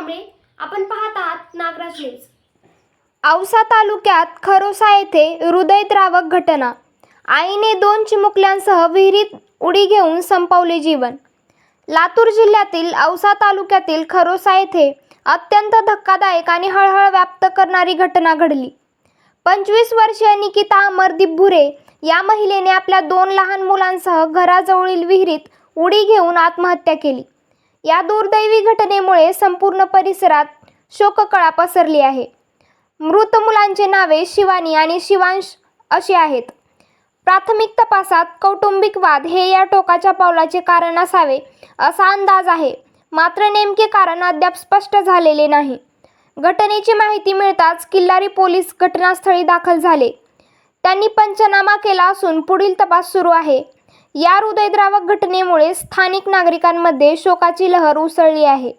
कांबळे. आपण पाहत आहात नागराज न्यूज. औसा तालुक्यात खरोसा येथे हृदयद्रावक घटना. आईने 2 चिमुकल्यांसह विहिरीत उडी घेऊन संपवले जीवन. लातूर जिल्ह्यातील औसा तालुक्यातील खरोसा येथे अत्यंत धक्कादायक आणि हळहळ व्यक्त करणारी घटना घडली. 25 वर्षीय निकिता अमरदीप भुरे या महिलेने आपल्या 2 लहान मुलांसह घराजवळील विहिरीत उडी घेऊन आत्महत्या केली. या दुर्दैवी घटनेमुळे संपूर्ण परिसरात शोककळा पसरली आहे. मृत मुलांची नावे शिवानी आणि शिवांश अशी आहेत. प्राथमिक तपासात कौटुंबिक वाद हे या टोकाच्या पावलाचे कारण असावे असा अंदाज आहे, मात्र नेमके कारण अद्याप स्पष्ट झालेले नाही. घटनेची माहिती मिळताच किल्लारी पोलीस घटनास्थळी दाखल झाले. त्यांनी पंचनामा केला असून पुढील तपास सुरू आहे. या हृदयद्रावक घटनेमुळे स्थानिक नागरिकांमध्ये शोकाची लहर उसळली आहे.